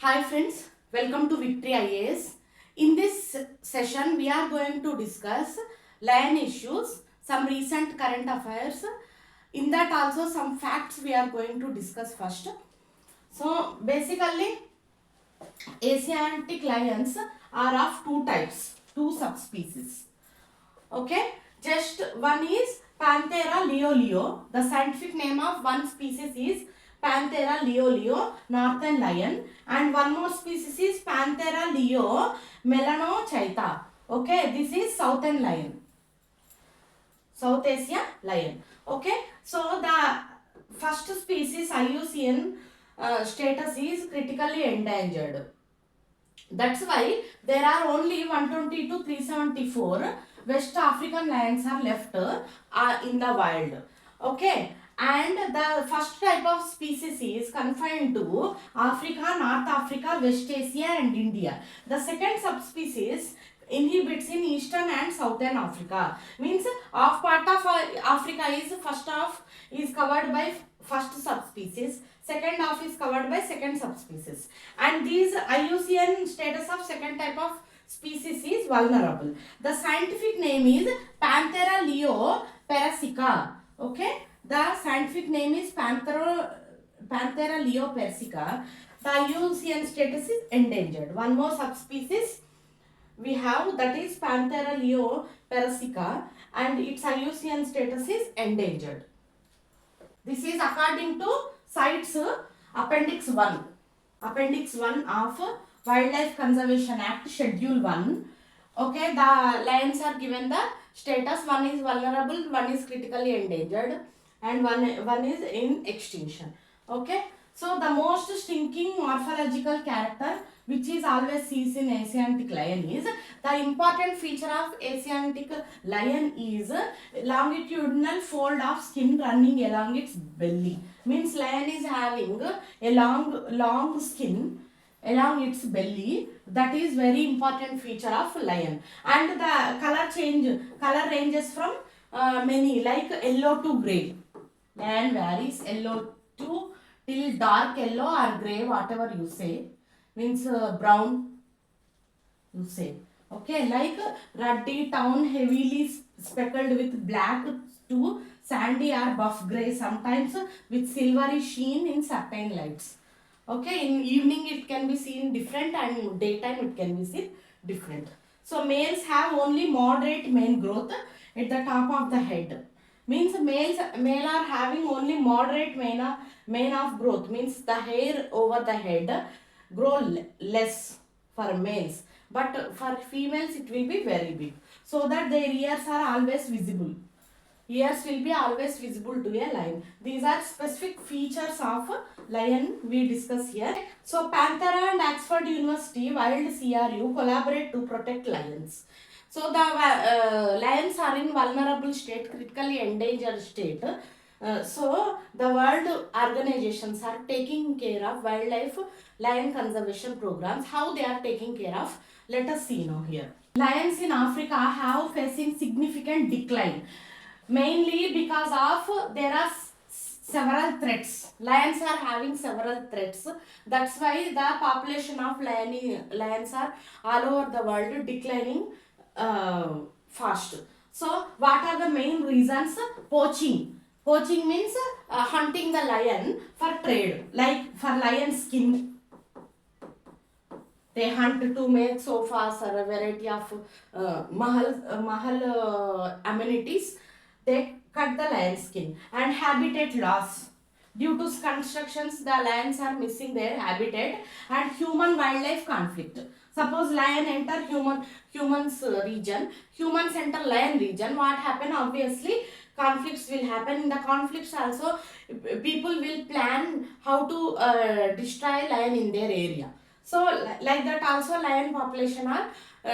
Hi friends, welcome to Victory IAS. In this session, we are going to discuss lion issues, some recent current affairs. In that also some facts we are going to discuss first. So basically, Asiatic lions are of two types, two subspecies. Okay, just one is Panthera leo. The scientific name of one species is Panthera leo, northern lion, and one more species is Panthera leo melanochaita. Okay, this is southern lion, South Asia lion. Okay, so the first species IUCN status is critically endangered. That's why there are only 120 to 374 West African lions are left in the wild. Okay, and the first type of species is confined to Africa, North Africa, West Asia and India. The second subspecies inhabits in eastern and southern Africa. Means half part of Africa is first half is covered by first subspecies, second half is covered by second subspecies, and these IUCN status of second type of species is vulnerable. The scientific name is Panthera leo persica. Okay, the scientific name is Panthera leo persica. The IUCN status is endangered. One more subspecies we have, that is Panthera leo persica, and its IUCN status is endangered. This is according to CITES Appendix 1. Appendix 1 of Wildlife Conservation Act Schedule 1. Okay, the lions are given the status. One is vulnerable, one is critically endangered, and one is in extinction. Okay, so the most stinking morphological character which is always seen in Asiatic lion is, the important feature of Asiatic lion is longitudinal fold of skin running along its belly. Means lion is having a long skin along its belly. That is very important feature of lion. And the color ranges from many, like yellow to grey. Lion varies yellow to till dark yellow or grey, whatever you say. Means brown you say. Okay, like ruddy town heavily speckled with black to sandy or buff grey, sometimes with silvery sheen in certain lights. Okay, in evening it can be seen different and daytime it can be seen different. So males have only moderate mane growth at the top of the head. Means male are having only moderate mane of growth. Means the hair over the head grow less for males, but for females it will be very big, so that their ears are always visible. Ears will be always visible to a lion. These are specific features of lion we discuss here. So Panthera and Oxford University Wild CRU collaborate to protect lions. So the lions are in vulnerable state, critically endangered state. So the world organizations are taking care of wildlife lion conservation programs. How they are taking care of? Let us see now here. Lions in Africa have facing significant decline, mainly because of there are several threats. Lions are having several threats. That's why the population of lions are all over the world declining fast. So what are the main reasons? Poaching. Poaching means hunting the lion for trade, like for lion skin. They hunt to make sofas or a variety of mahal amenities. They cut the lion skin. And habitat loss. Due to constructions, the lions are missing their habitat, and human wildlife conflict. Suppose lion enter humans region, humans enter lion region. What happen? Obviously, conflicts will happen. In the conflicts also, people will plan how to destroy lion in their area. So like that also lion population are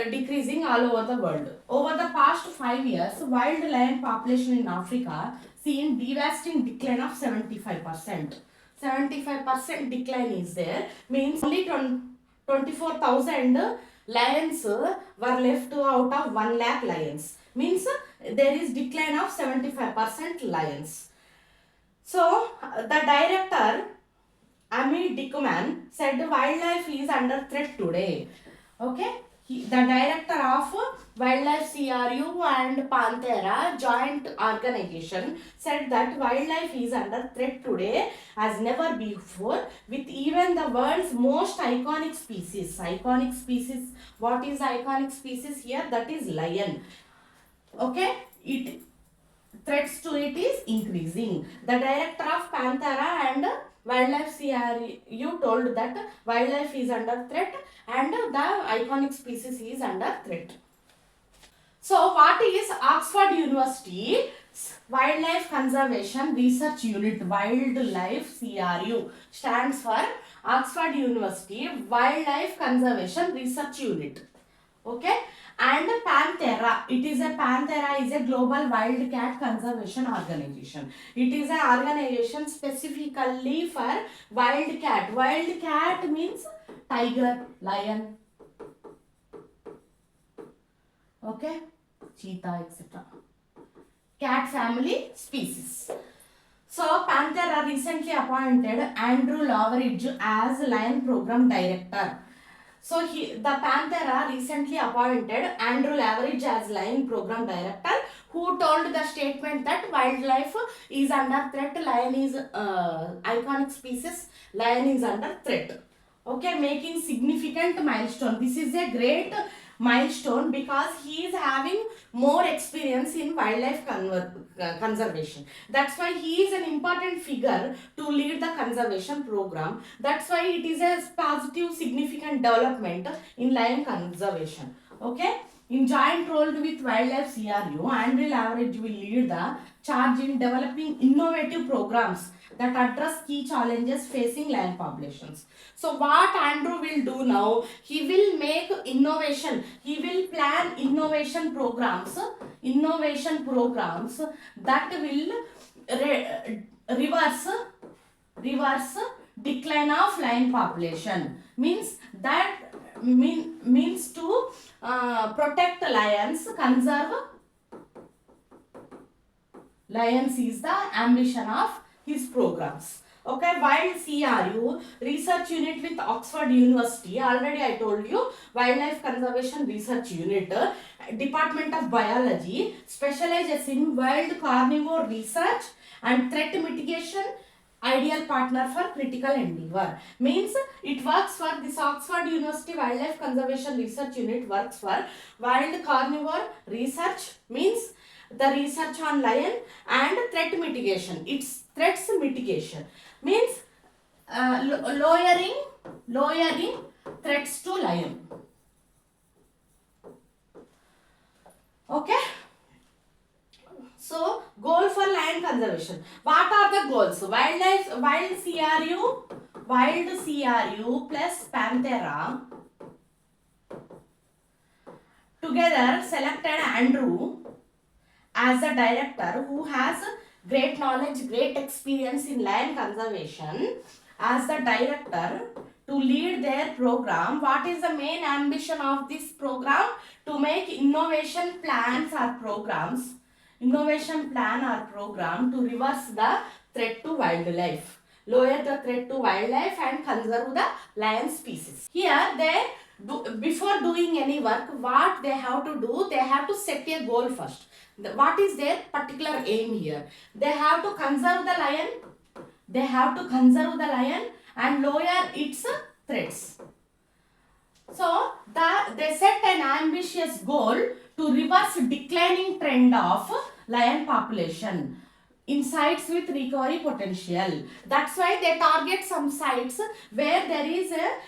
decreasing all over the world. Over the past 5 years, wild lion population in Africa seen devastating decline of 75%. 75% decline is there. Means only 24,000 lions were left out of 1 lakh lions. Means there is decline of 75% lions. So the director Amy Dickman said wildlife is under threat today. Okay, the director of Wildlife CRU and Panthera joint organization said that wildlife is under threat today as never before, with even the world's most iconic species. Iconic species. What is iconic species here? That is lion. Okay, it threats to it is increasing. The director of Panthera and Wildlife CRU told that wildlife is under threat and the iconic species is under threat. So what is Oxford University Wildlife Conservation Research Unit? Wildlife CRU stands for Oxford University Wildlife Conservation Research Unit. Okay, and Panthera, it is a Panthera is a global wildcat conservation organization. It is an organization specifically for wildcat. Wildcat means tiger, lion, okay, cheetah, etc. Cat family species. So Panthera recently appointed Andrew Loveridge as Lion Program Director. So the Panthera recently appointed Andrew Loveridge as Lion Program Director, who told the statement that wildlife is under threat. Lion is iconic species. Lion is under threat. Okay, making significant milestone. This is a great milestone because he is having more experience in wildlife conservation. That's why he is an important figure to lead the conservation program. That's why it is a positive significant development in lion conservation. Okay, in joint role with Wildlife CRU, Andrew Loveridge will lead the charge in developing innovative programs that address key challenges facing lion populations. So what Andrew will do now, he will make innovation, he will plan innovation programs that will reverse decline of lion population. Means that means to protect lions, conserve lions is the ambition of his programs. Okay, Wild CRU research unit with Oxford University, already I told you, Wildlife Conservation Research Unit, Department of Biology, specializes in wild carnivore research and threat mitigation, ideal partner for critical endeavor. Means it works for this Oxford University Wildlife Conservation Research Unit works for wild carnivore research, means the research on lion, and threat mitigation. It's threats mitigation, means lowering threats to lion. Okay. So goal for lion conservation. What are the goals? Wild CRU plus Panthera together selected Andrew as the director, who has great knowledge, great experience in lion conservation, as the director to lead their program. What is the main ambition of this program? To make innovation plans or programs, innovation plan or program to reverse the threat to wildlife, lower the threat to wildlife and conserve the lion species. Here before doing any work, what they have to do, they have to set a goal first. What is their particular aim here? They have to conserve the lion. They have to conserve the lion and lower its threats. So they set an ambitious goal to reverse declining trend of lion population in sites with recovery potential. That's why they target some sites where there is a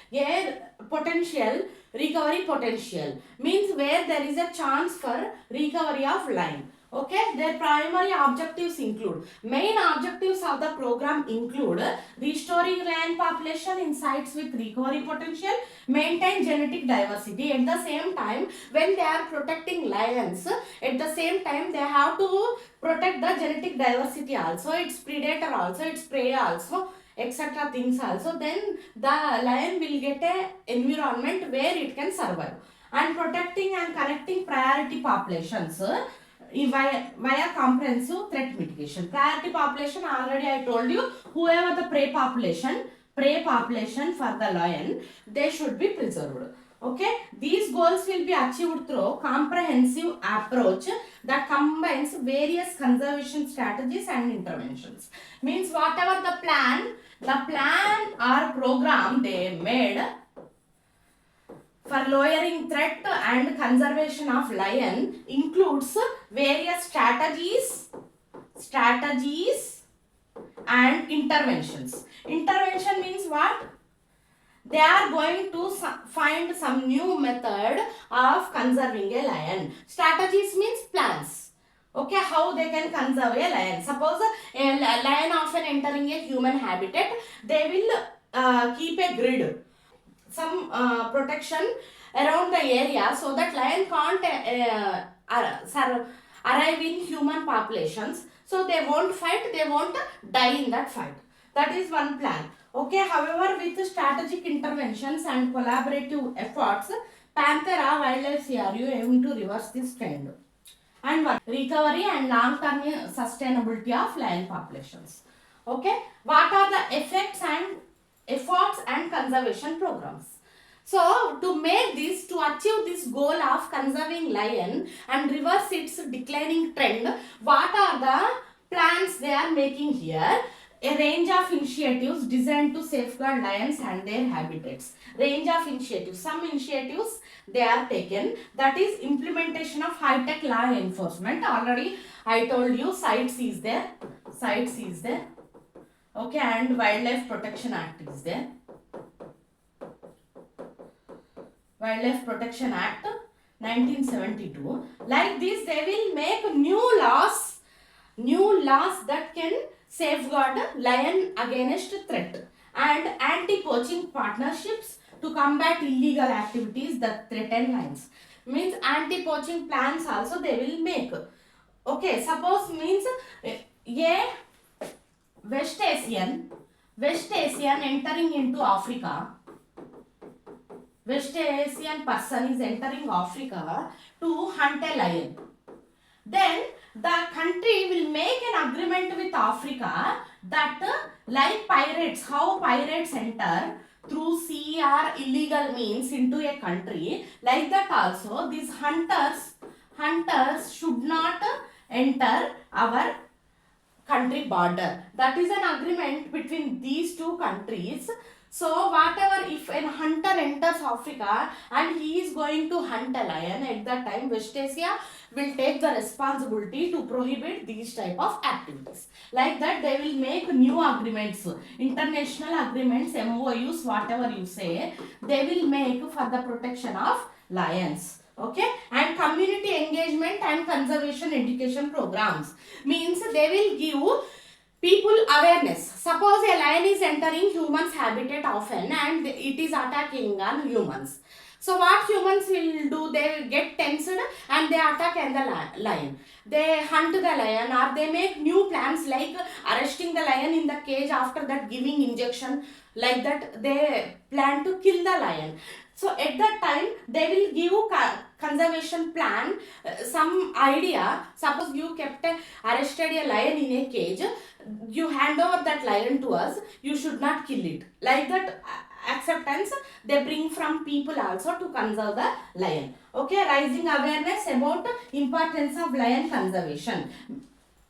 potential, recovery potential, means where there is a chance for recovery of lion. Okay, their primary objectives include, main objectives of the program include restoring lion population in sites with recovery potential, maintain genetic diversity. At the same time, when they are protecting lions, at the same time they have to protect the genetic diversity also, its predator also, its prey also, etc. things also. Then the lion will get a environment where it can survive. And protecting and connecting priority populations via comprehensive threat mitigation. Priority population, already I told you, whoever the prey population prey population for the lion, they should be preserved. Okay, these goals will be achieved through comprehensive approach that combines various conservation strategies and interventions. Means whatever the plan or program they made for lowering threat and conservation of lion includes various strategies and interventions. Intervention means what? They are going to find some new method of conserving a lion. Strategies means plans. Okay, how they can conserve a lion. Suppose a lion often entering a human habitat, they will keep a grid, some protection around the area so that lion can't arrive in human populations. So they won't fight, they won't die in that fight. That is one plan. Okay, however, with strategic interventions and collaborative efforts, Panthera Wildlife CRU aim to reverse this trend. And one, recovery and long-term sustainability of lion populations. Okay, what are the effects and efforts and conservation programs? So, to achieve this goal of conserving lion and reverse its declining trend, what are the plans they are making here? A range of initiatives designed to safeguard lions and their habitats. Range of initiatives. Some initiatives they are taken. That is implementation of high-tech law enforcement. Already I told you CITES is there. CITES is there. Okay, and Wildlife Protection Act is there. Wildlife Protection Act 1972. Like this, they will make new laws that can safeguard lion against threat, and anti-poaching partnerships to combat illegal activities that threaten lions. Means anti-poaching plans also they will make. Okay, suppose means a West Asian entering into Africa. West Asian person is entering Africa to hunt a lion. Then the country will make an agreement with Africa that like pirates, how pirates enter through sea or illegal means into a country, like that also these hunters should not enter our country border. That is an agreement between these two countries. So whatever, if a hunter enters Africa and he is going to hunt a lion, at that time West Asia will take the responsibility to prohibit these type of activities. Like that they will make new agreements, international agreements, MOUs, whatever you say, they will make for the protection of lions. Okay, and community engagement and conservation education programs means they will give people awareness. Suppose a lion is entering humans habitat often and it is attacking on humans. So what humans will do, they will get tensed and they attack the lion. They hunt the lion, or they make new plans like arresting the lion in the cage, after that giving injection, like that they plan to kill the lion. So at that time they will give conservation plan, some idea. Suppose you arrested a lion in a cage, you hand over that lion to us, you should not kill it. Like that acceptance they bring from people also to conserve the lion. Okay, raising awareness about importance of lion conservation.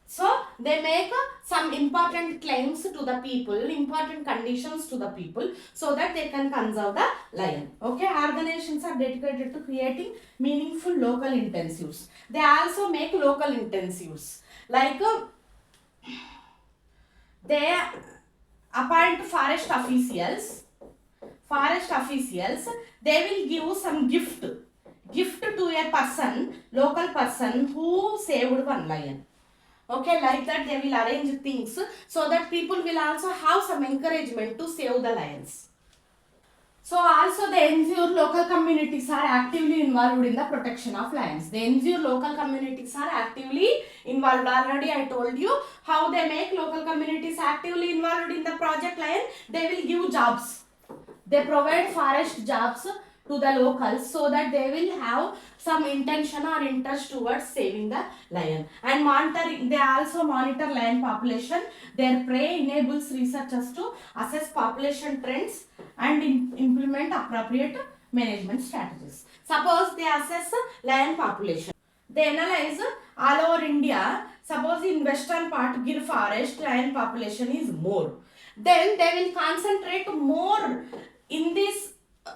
So they make some important claims to the people, important conditions to the people, so that they can conserve the lion. Okay, organizations are dedicated to creating meaningful local intensives. They also make local intensives, like they appoint forest officials. They will give some gift to a person, local person who saved one lion. Okay, like that they will arrange things so that people will also have some encouragement to save the lions. So also the NGO local communities are actively involved in the protection of lions. The NGO local communities are actively involved. Already I told you how they make local communities actively involved in the project lion. They will give jobs. They provide forest jobs to the locals so that they will have some intention or interest towards saving the lion. And monitoring, they also monitor lion population. Their prey enables researchers to assess population trends and implement appropriate management strategies. Suppose they assess lion population. They analyze all over India. Suppose in western part Gir forest lion population is more. Then they will concentrate more in this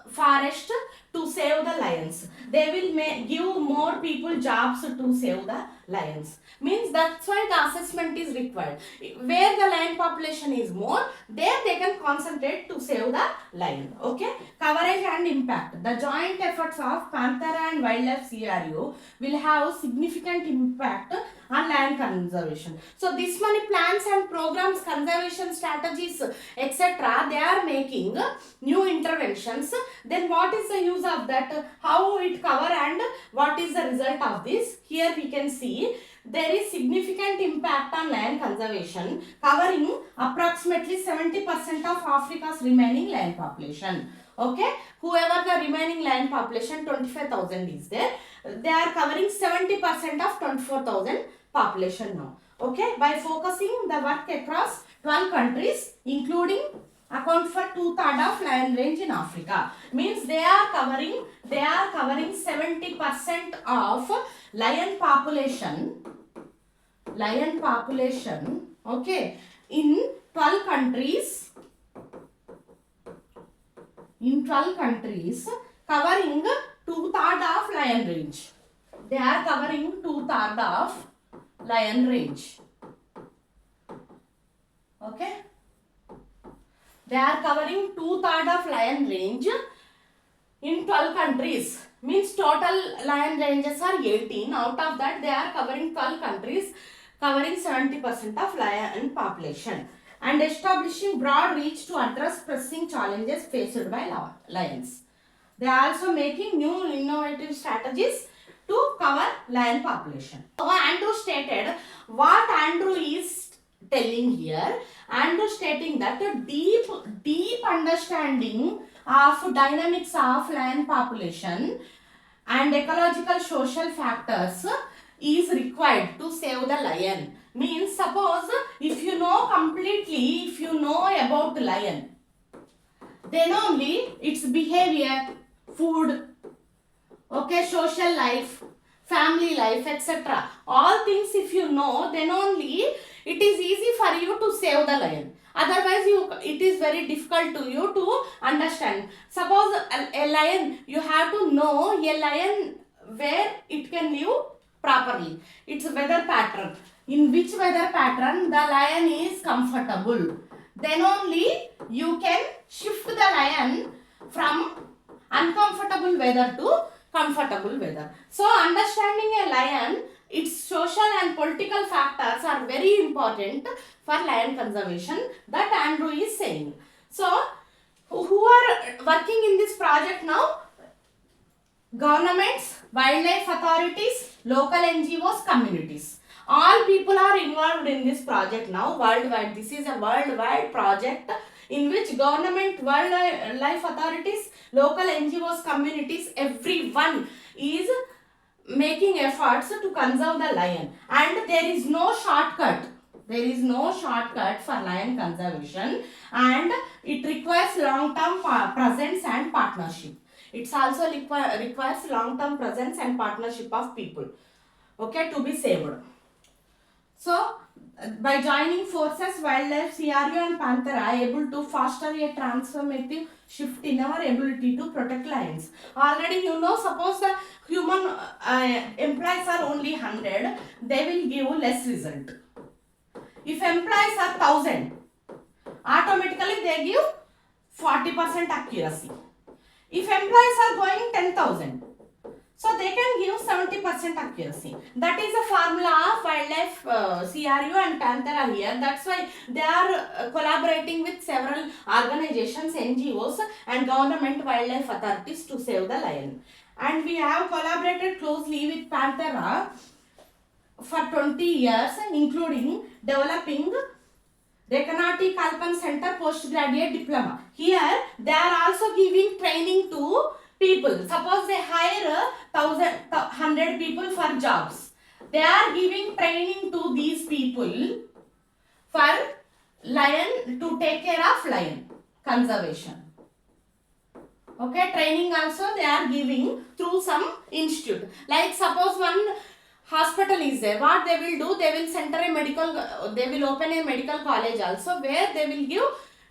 forest to save the lions. They will give more people jobs to save the lions. Means that's why the assessment is required. Where the lion population is more, there they can concentrate to save the lion. Okay. Coverage and impact. The joint efforts of Panthera and Wildlife CRU will have significant impact on land conservation. So this many plans and programs, conservation strategies, etc. they are making new interventions. Then what is the use of that? How it cover and what is the result of this? Here we can see there is significant impact on land conservation, covering approximately 70% of Africa's remaining land population. Okay, whoever the remaining land population 25,000 is there, they are covering 70% of 24,000 population now. Okay, by focusing the work across 12 countries, including account for 2/3 of lion range in Africa. Means they are covering 70% of lion population, okay, in 12 countries, covering 2/3 of lion range. They are covering 2/3 of lion range. Okay. They are covering 2/3 of lion range in 12 countries. Means total lion ranges are 18. Out of that, they are covering 12 countries, covering 70% of lion population, and establishing broad reach to address pressing challenges faced by lions. They are also making new innovative strategies to cover lion population. So Andrew stated what Andrew is telling here. Andrew stating that a deep understanding of dynamics of lion population and ecological social factors is required to save the lion. Means suppose if you know completely, if you know about lion, then only its behavior, food, okay, social life, family life, etc. all things if you know, then only it is easy for you to save the lion. Otherwise, it is very difficult to you to understand. Suppose a lion, you have to know a lion where it can live properly. Its weather pattern. In which weather pattern the lion is comfortable. Then only you can shift the lion from uncomfortable weather to comfortable weather. So understanding a lion, its social and political factors are very important for lion conservation, that Andrew is saying. So who are working in this project now? Governments, wildlife authorities, local NGOs, communities. All people are involved in this project now worldwide. This is a worldwide project in which government, wildlife authorities, local NGOs, communities, everyone is making efforts to conserve the lion. And there is no shortcut. There is no shortcut for lion conservation, and it requires long-term presence and partnership. It also requires long-term presence and partnership of people, okay, to be saved. So, by joining forces, wildlife, CRU and Panthera are able to foster a transformative shift in our ability to protect lions. Already you know, suppose the human employees are only 100, they will give less result. If employees are 1000, automatically they give 40% accuracy. If employees are going 10,000, so they can give 70% accuracy. That is the formula of wildlife CRU and Panthera here. That's why they are collaborating with several organizations, NGOs and government wildlife authorities to save the lion. And we have collaborated closely with Panthera for 20 years, including developing Rekanati Kalpan Center Postgraduate Diploma. Here, they are also giving training to people. Suppose they hire 100 people for jobs. They are giving training to these people for lion, to take care of lion conservation. Okay, training also they are giving through some institute. Like suppose one hospital is there, what they will do, they will center a medical, they will open a medical college also, where they will give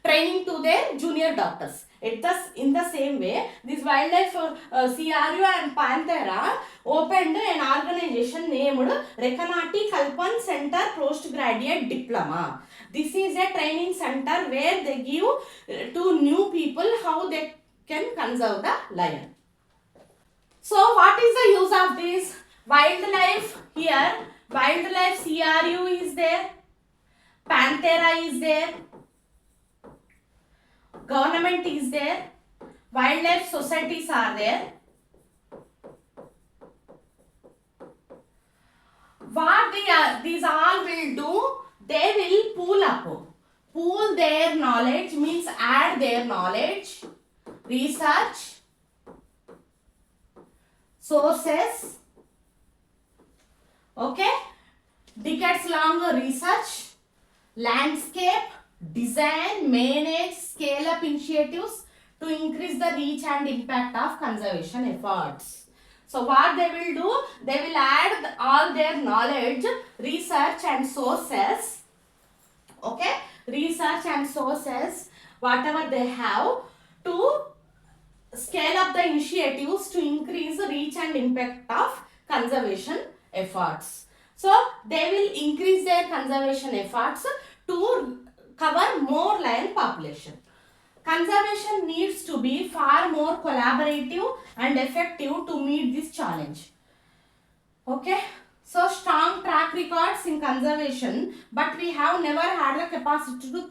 training to their junior doctors. In the same way, this wildlife CRU and Panthera opened an organization named Rekanati Kalpan Center Postgraduate Diploma. This is a training center where they give to new people how they can conserve the lion. So what is the use of this? Wildlife here, wildlife CRU is there, Panthera is there, government is there, wildlife societies are there. What these all will do, they will pool their knowledge, means add their knowledge, research, sources, okay, decades long research, landscape, design, manage, scale up initiatives to increase the reach and impact of conservation efforts. So what they will do, they will add all their knowledge, research and sources, okay, research and sources, whatever they have, to scale up the initiatives to increase the reach and impact of conservation efforts. So they will increase their conservation efforts to cover more lion population. Conservation needs to be far more collaborative and effective to meet this challenge. Okay, so strong track records in conservation, but we have never had the capacity to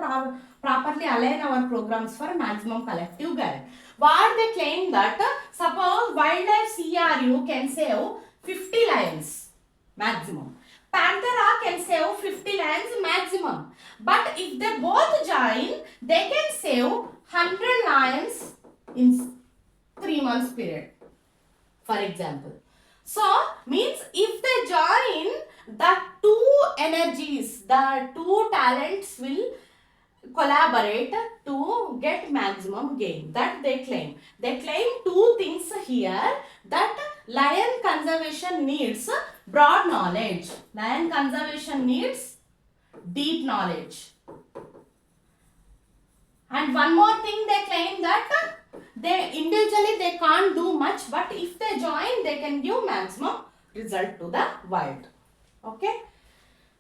properly align our programs for maximum collective gain. What they claim that suppose wildlife CRU can save 50 lions maximum, Panthera can save 50 lions maximum, but if they both join, they can save 100 lions in 3 months period, for example. So means if they join, the two energies, the two talents will collaborate to get maximum gain. That they claim. They claim two things here, that lion conservation needs broad knowledge. Lion conservation needs deep knowledge. And one more thing they claim, that they individually they can't do much, but if they join, they can give maximum result to the wild. Okay.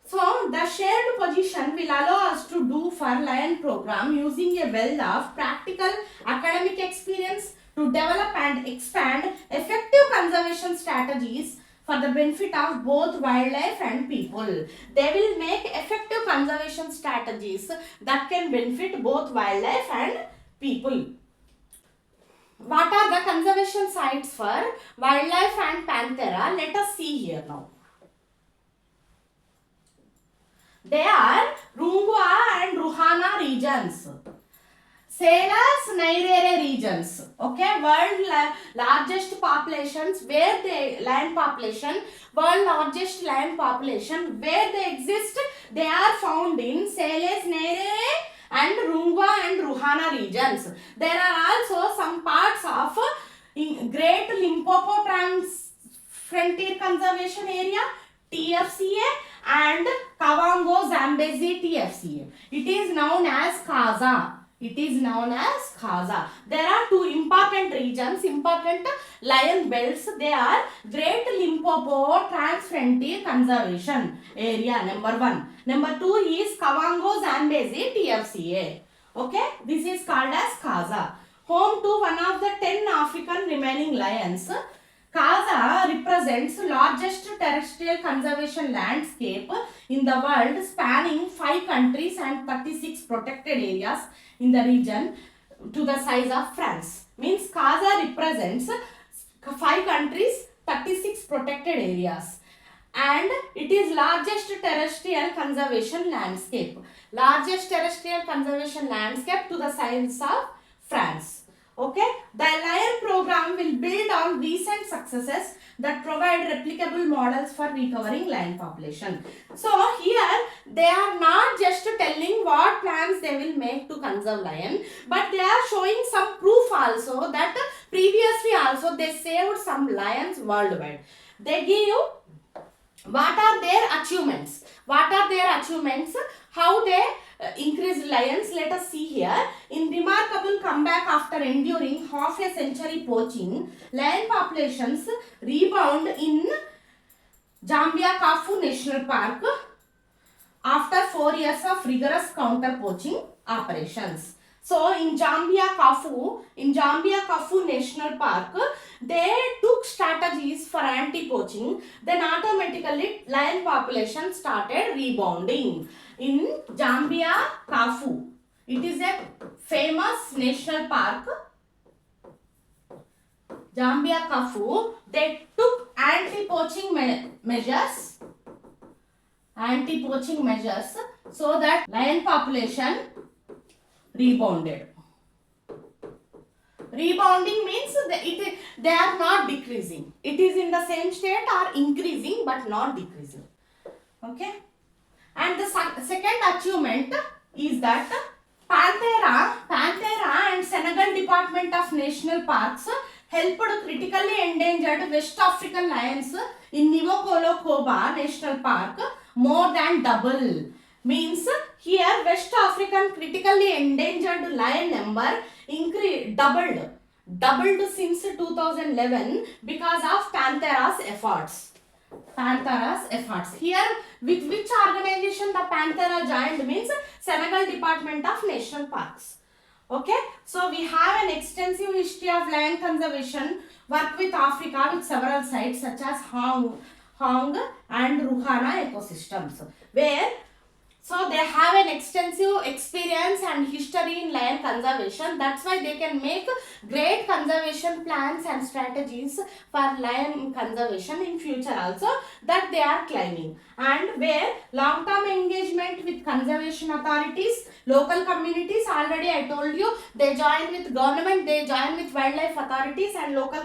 So the shared position will allow us to do for lion program using a wealth of practical academic experience to develop and expand effective conservation strategies for the benefit of both wildlife and people. They will make effective conservation strategies that can benefit both wildlife and people. What are the conservation sites for wildlife and Panthera? Let us see here now. They are Rungwa and Ruhana regions, Salas Nairere regions, okay, world largest populations, where the land population, world largest land population, where they exist, they are found in Salas Nairere and Rungwa and Ruhana regions. There are also some parts of Great Limpopo Frontier Conservation Area, TFCA, and Kavango Zambezi TFCA. It is known as Kaza. It is known as Kaza. There are two important regions, important lion belts. They are Great Limpopo Trans-Frontier Conservation Area, number 1. Number 2 is Kavango Zambezi TFCA. Okay, this is called as Kaza. Home to one of the 10 African remaining lions. Kaza represents largest terrestrial conservation landscape in the world, spanning 5 countries and 36 protected areas in the region to the size of France. Means Kaza represents 5 countries, 36 protected areas, and it is largest terrestrial conservation landscape. Largest terrestrial conservation landscape to the size of France. Okay, the lion program will on recent successes that provide replicable models for recovering lion population. So here they are not just telling what plans they will make to conserve lion, but they are showing some proof also that previously also they saved some lions worldwide. They give what are their achievements. What are their achievements? How they increased lions. Let us see here. In remarkable comeback after enduring half a century poaching, lion populations rebound in Zambia Kafu National Park after 4 years of rigorous counter poaching operations. So in Zambia Kafu National Park, they took strategies for anti-poaching. Then automatically lion population started rebounding. In Zambia Kafu, it is a famous national park. Zambia Kafu, they took anti-poaching measures so that lion population rebounded. Rebounding means they are not decreasing. It is in the same state or increasing but not decreasing. Okay. And the second achievement is that Panthera and Senegal Department of National Parks helped critically endangered West African lions in Nivokolo-Koba National Park more than double. Means here West African critically endangered lion number doubled since 2011 because of Panthera's efforts. Here, with which organization the Panthera joined means Senegal Department of National Parks. Okay, so we have an extensive history of lion conservation, work with Africa with several sites such as Hong and Ruhana ecosystems, where so they have an extensive experience and history in lion conservation. That's why they can make great conservation plans and strategies for lion conservation in future also, that they are claiming. And where long-term engagement with conservation authorities, local communities, already I told you, they join with government, they join with wildlife authorities and local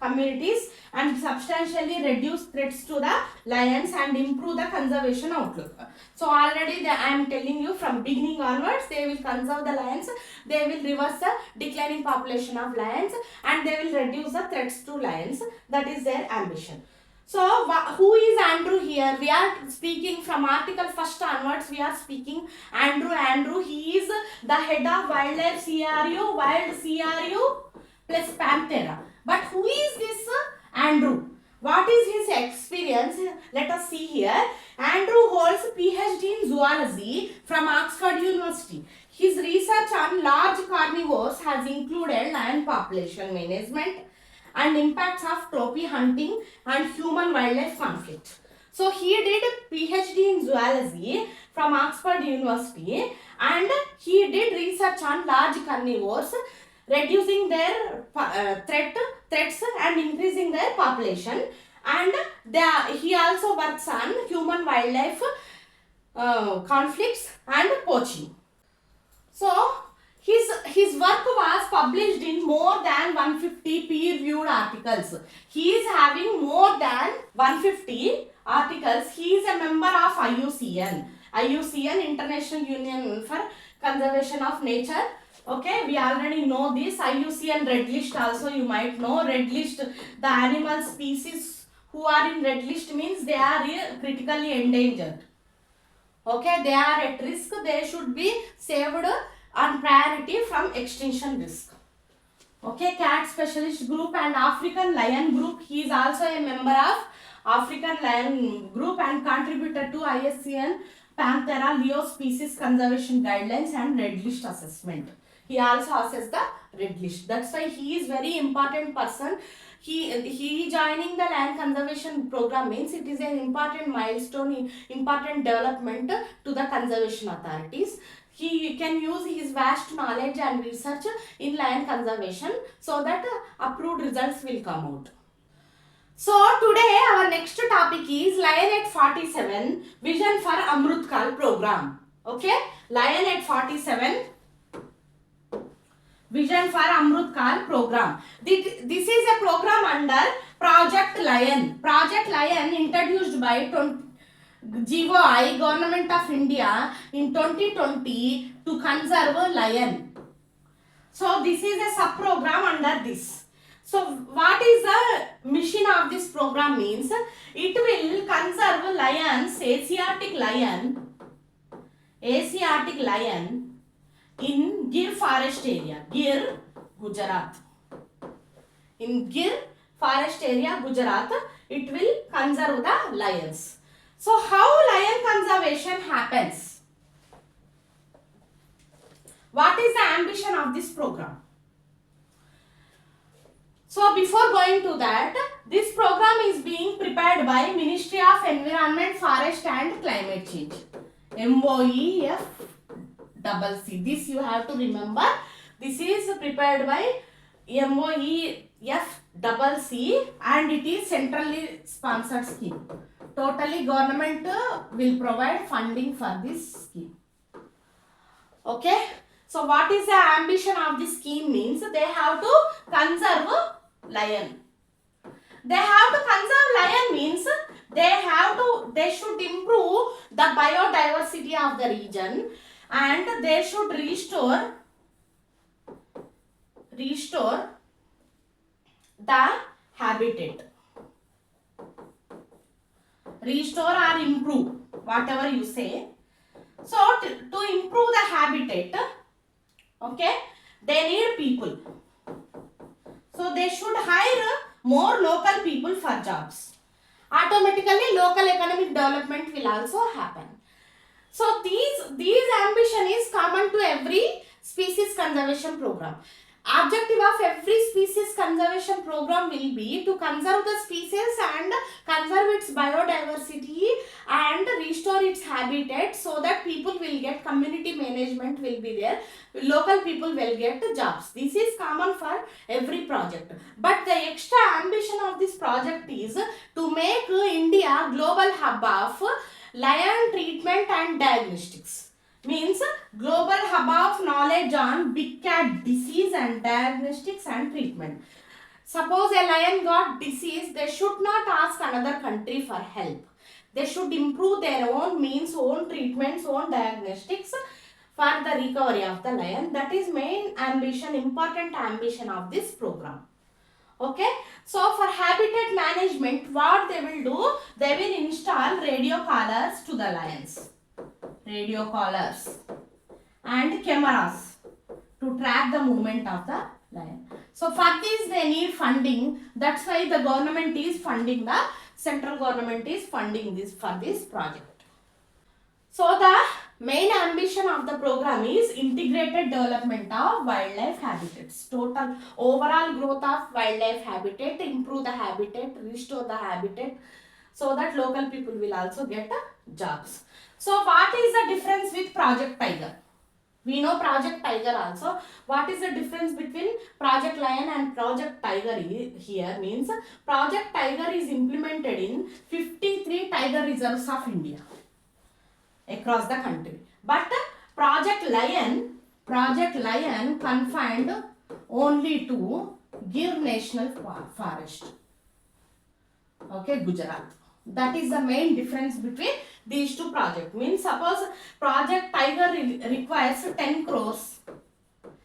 communities, and substantially reduce threats to the lions and improve the conservation outlook. So already I am telling you, from beginning onwards they will conserve the lions, they will reverse the declining population of lions, and they will reduce the threats to lions. That is their ambition. So who is Andrew here? We are speaking from article 1st onwards. We are speaking Andrew. He is the head of wildlife CRU, wild CRU plus Panthera. But who is this Andrew? What is his experience? Let us see here. Andrew holds PhD in zoology from Oxford University. His research on large carnivores has included lion population management and impacts of trophy hunting and human-wildlife conflict. So he did PhD in zoology from Oxford University, and he did research on large carnivores, reducing their threats and increasing their population, and he also works on human-wildlife conflicts and poaching. So his work was published in more than 150 peer-reviewed articles. He is having more than 150 articles. He is a member of IUCN, International Union for Conservation of Nature. Okay, we already know this. IUCN Red List also you might know. Red List, the animal species who are in Red List means they are critically endangered. Okay, they are at risk. They should be saved on priority from extinction risk. Okay, cat specialist group and African lion group. He is also a member of African lion group and contributed to IUCN Panthera Leo species conservation guidelines and red list assessment. He also assessed the red list. That's why he is very important person. He joining the land conservation program means it is an important milestone, important development to the conservation authorities. He can use his vast knowledge and research in land conservation so that approved results will come out. So today our next topic is Lion at 47 Vision for Amrutkal program. Okay, Lion at 47 Vision for Amrut Kal program. This is a program under Project Lion. Project Lion introduced by GOI, Government of India in 2020 to conserve lion. So this is a sub program under this. So what is the mission of this program means? It will conserve lions, Asiatic lion in Gir forest area, Gir, Gujarat. In Gir forest area, Gujarat, it will conserve the lions. So how lion conservation happens? What is the ambition of this program? So before going to that, this program is being prepared by Ministry of Environment, Forest and Climate Change. MOEFCC. This you have to remember. This is prepared by MOEFCC and it is centrally sponsored scheme. Totally government will provide funding for this scheme. Okay. So what is the ambition of this scheme means? They have to conserve lion. They have to conserve lion means they should improve the biodiversity of the region and they should restore the habitat. Restore or improve, whatever you say. So to improve the habitat, okay, they need people. So they should hire more local people for jobs. Automatically local economic development will also happen. So these ambition is common to every species conservation program. Objective of every species conservation program will be to conserve the species and conserve its biodiversity and restore its habitat so that people will get, community management will be there, local people will get jobs. This is common for every project. But the extra ambition of this project is to make India global hub of lion treatment and diagnostics. Means global hub of knowledge on big cat disease and diagnostics and treatment. Suppose a lion got disease, they should not ask another country for help. They should improve their own means, own treatments, own diagnostics for the recovery of the lion. That is main ambition, important ambition of this program. Okay. So for habitat management, what they will do? They will install radio collars to the lions. Radio collars and cameras to track the movement of the lion. So for this they need funding. That's why the government is funding, the central government is funding this for this project. So the main ambition of the program is integrated development of wildlife habitats. Total overall growth of wildlife habitat, improve the habitat, restore the habitat so that local people will also get jobs. So what is the difference with Project Tiger? We know Project Tiger also. What is the difference between Project Lion and Project Tiger here means Project Tiger is implemented in 53 tiger reserves of India across the country. But Project Lion confined only to Gir National Forest. Okay, Gujarat. That is the main difference between these two projects. Means suppose Project Tiger requires 10 crores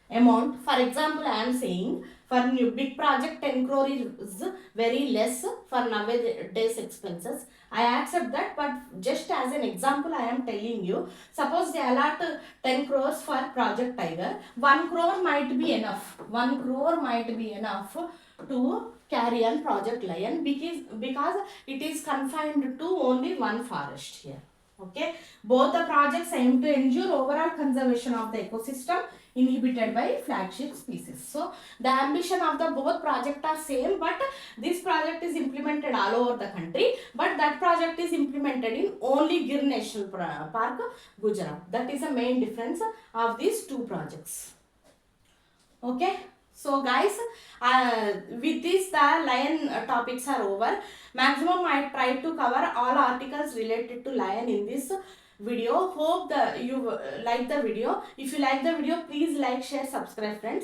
amount. For example, I am saying for new big project 10 crore is very less for nowadays expenses. I accept that, but just as an example I am telling you, suppose they allot 10 crores for Project Tiger, 1 crore might be enough. 1 crore might be enough to carry on Project Lion because it is confined to only one forest here. Okay, both the projects aim to ensure overall conservation of the ecosystem inhibited by flagship species. So the ambition of the both projects are same, but this project is implemented all over the country, but that project is implemented in only Gir National Park, Gujarat. That is the main difference of these two projects. Okay. So guys, with this the lion topics are over. Maximum I try to cover all articles related to lion in this video. Hope you like the video. If you like the video, please like, share, subscribe friends.